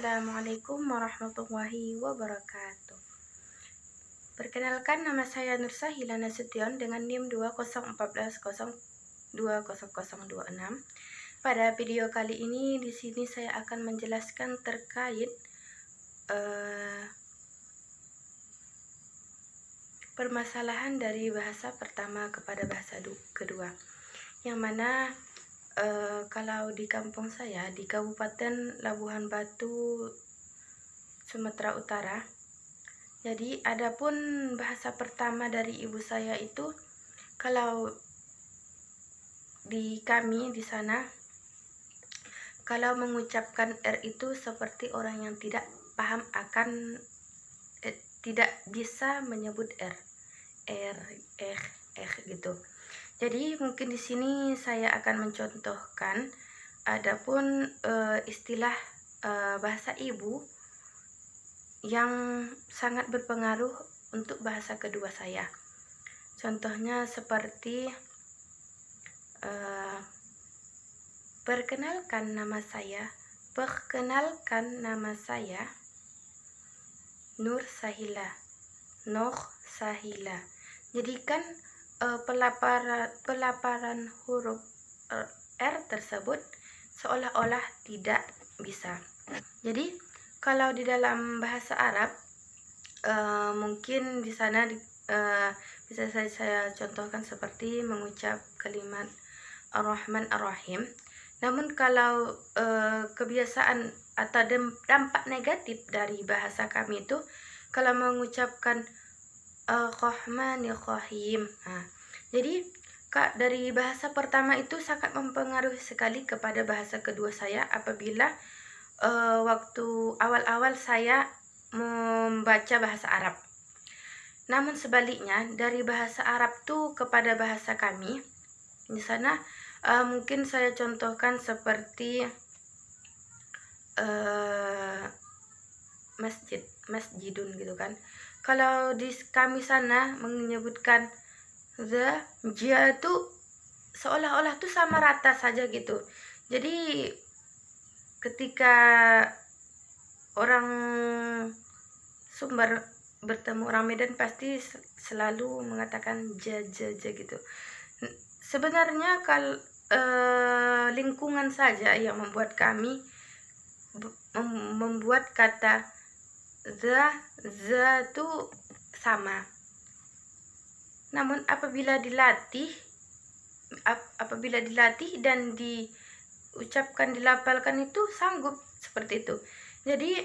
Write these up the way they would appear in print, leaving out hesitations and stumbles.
Assalamualaikum warahmatullahi wabarakatuh. Perkenalkan, nama saya Nursa Hilana Sution dengan NIM 2014020026. Pada video kali ini di sini saya akan menjelaskan terkait permasalahan dari bahasa pertama kepada bahasa kedua, yang mana kalau di kampung saya di Kabupaten Labuhan Batu, Sumatera Utara, jadi adapun bahasa pertama dari ibu saya itu, kalau di kami di sana, kalau mengucapkan R itu seperti orang yang tidak paham akan tidak bisa menyebut R gitu. Jadi mungkin di sini saya akan mencontohkan adapun istilah bahasa ibu yang sangat berpengaruh untuk bahasa kedua saya. Contohnya seperti perkenalkan nama saya Nur Sahila, Noh Sahila. Jadi kan pelaparan huruf R tersebut seolah-olah tidak bisa. Jadi kalau di dalam bahasa Arab mungkin di sana bisa saya contohkan seperti mengucap kalimat Ar-Rahman Ar-Rahim. Namun kalau kebiasaan atau dampak negatif dari bahasa kami itu kalau mengucapkan Rahmanir-Rahim. Jadi dari bahasa pertama itu sangat mempengaruhi sekali kepada bahasa kedua saya apabila waktu awal-awal saya membaca bahasa Arab. Namun sebaliknya dari bahasa Arab tuh kepada bahasa kami di sana mungkin saya contohkan seperti masjidun gitu kan. Kalau di kami sana menyebutkan ja itu seolah-olah tuh sama rata saja gitu. Jadi ketika orang Sumbar bertemu orang Medan pasti selalu mengatakan ja gitu. Sebenarnya kalau lingkungan saja yang membuat kami membuat kata za itu sama. Namun apabila dilatih dan diucapkan, dilafalkan itu sanggup seperti itu. Jadi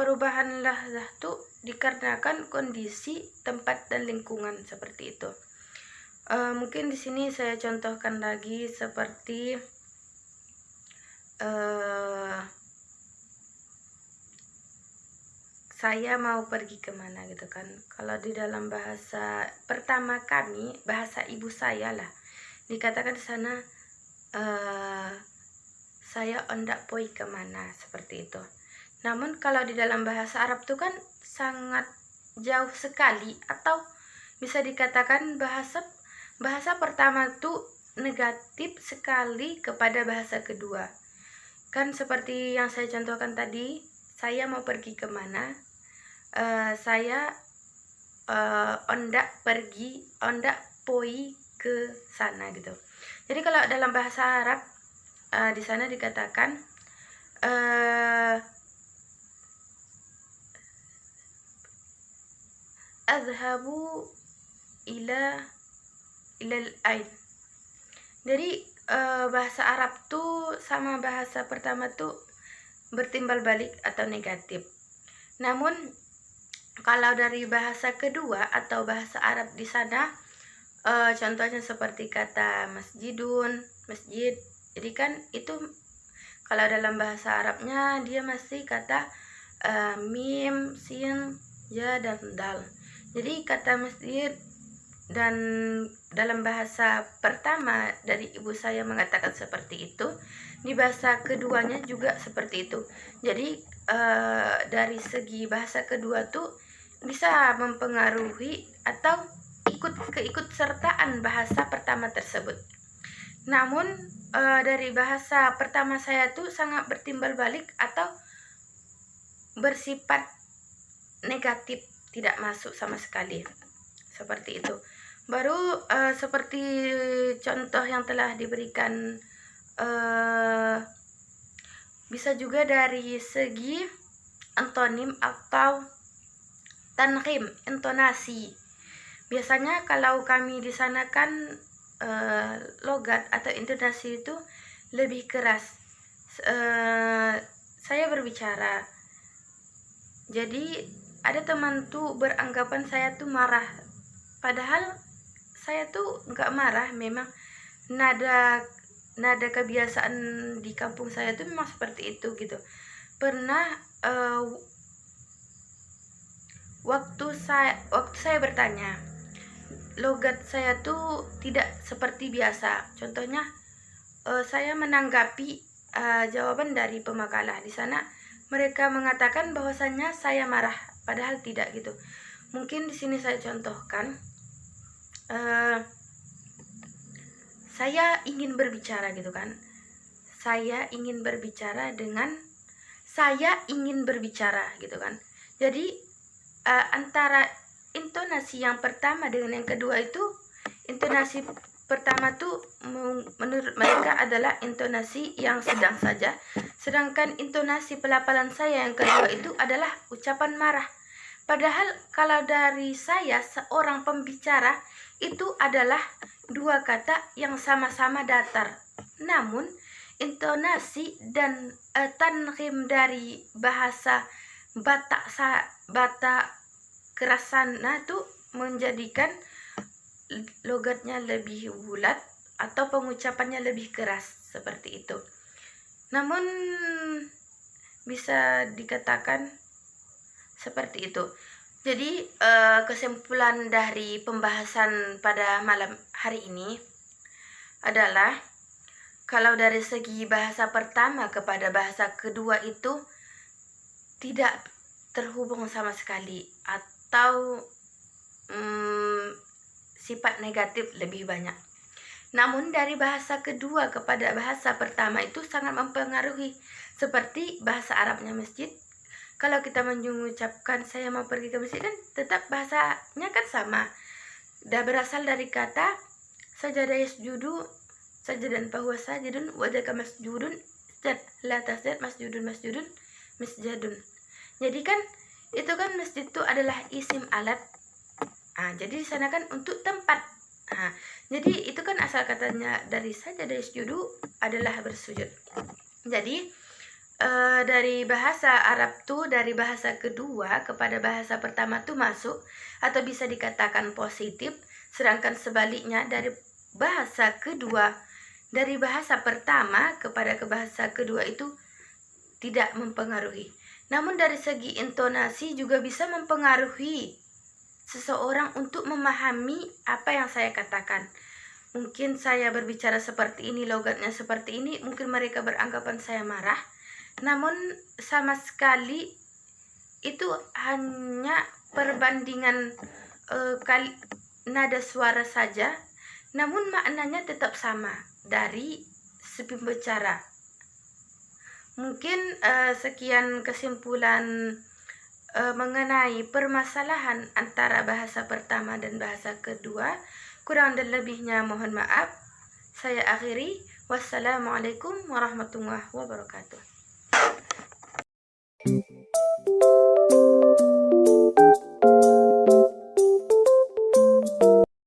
perubahan lahzah itu dikarenakan kondisi, tempat dan lingkungan seperti itu. Mungkin di sini saya contohkan lagi seperti saya mau pergi kemana gitu kan. Kalau di dalam bahasa pertama kami, bahasa ibu saya lah, dikatakan di sana saya ondak poi kemana, seperti itu. Namun kalau di dalam bahasa Arab tuh kan sangat jauh sekali, atau bisa dikatakan bahasa pertama tuh negatif sekali kepada bahasa kedua. Kan seperti yang saya contohkan tadi, saya mau pergi kemana, saya ondak poi ke sana gitu. Jadi kalau dalam bahasa Arab di sana dikatakan azhabu ilal ain. Jadi bahasa Arab tuh sama bahasa pertama tuh bertimbal balik atau negatif. Namun kalau dari bahasa kedua atau bahasa Arab di sana, contohnya seperti kata masjidun, masjid. Jadi kan itu kalau dalam bahasa Arabnya dia masih kata mim, sin, ya dan dal. Jadi kata masjid dan dalam bahasa pertama dari ibu saya mengatakan seperti itu, di bahasa keduanya juga seperti itu. Jadi dari segi bahasa kedua tuh bisa mempengaruhi atau keikutsertaan bahasa pertama tersebut. Namun dari bahasa pertama saya tuh sangat bertimbal balik atau bersifat negatif, tidak masuk sama sekali. Seperti itu. Baru seperti contoh yang telah diberikan, bisa juga dari segi antonim atau tanqim, intonasi. Biasanya kalau kami di sana kan logat atau intonasi itu lebih keras. Saya berbicara, jadi ada teman tuh beranggapan saya tuh marah, padahal saya tuh nggak marah. Memang nada kebiasaan di kampung saya tuh memang seperti itu gitu. Pernah waktu saya bertanya, logat saya tuh tidak seperti biasa. Contohnya saya menanggapi jawaban dari pemakalah di sana, mereka mengatakan bahwasannya saya marah, padahal tidak gitu. Mungkin di sini saya contohkan, saya ingin berbicara gitu kan. Saya ingin berbicara dengan saya ingin berbicara gitu kan. Jadi antara intonasi yang pertama dengan yang kedua itu, intonasi pertama tuh menurut mereka adalah intonasi yang sedang saja, sedangkan intonasi pelafalan saya yang kedua itu adalah ucapan marah. Padahal kalau dari saya seorang pembicara itu adalah dua kata yang sama-sama datar, namun intonasi dan tanqim dari bahasa Batak keras sana tuh menjadikan logatnya lebih bulat atau pengucapannya lebih keras, seperti itu. Namun bisa dikatakan seperti itu. Jadi kesimpulan dari pembahasan pada malam hari ini adalah, kalau dari segi bahasa pertama kepada bahasa kedua itu tidak terhubung sama sekali, atau sifat negatif lebih banyak. Namun dari bahasa kedua kepada bahasa pertama itu sangat mempengaruhi. Seperti bahasa Arabnya masjid, kalau kita mengucapkan saya mau pergi ke masjid kan tetap bahasanya kan sama. Dah berasal dari kata sajada yasjudu, sajadan bahwa sajadun, wadaka masjudun, la tasjad masjudun masjadun. Jadi kan itu kan masjid itu adalah isim alat. Jadi di sana kan untuk tempat. Jadi itu kan asal katanya dari sajada yasjudu adalah bersujud. Jadi dari bahasa Arab tuh, dari bahasa kedua kepada bahasa pertama tuh masuk atau bisa dikatakan positif, sedangkan sebaliknya dari bahasa kedua, dari bahasa pertama kepada ke bahasa kedua itu tidak mempengaruhi. Namun dari segi intonasi juga bisa mempengaruhi seseorang untuk memahami apa yang saya katakan. Mungkin saya berbicara seperti ini, logatnya seperti ini, mungkin mereka beranggapan saya marah. Namun sama sekali itu hanya perbandingan nada suara saja, namun maknanya tetap sama dari si pembicara. Mungkin sekian kesimpulan mengenai permasalahan antara bahasa pertama dan bahasa kedua. Kurang dan lebihnya mohon maaf. Saya akhiri. Wassalamualaikum warahmatullahi wabarakatuh.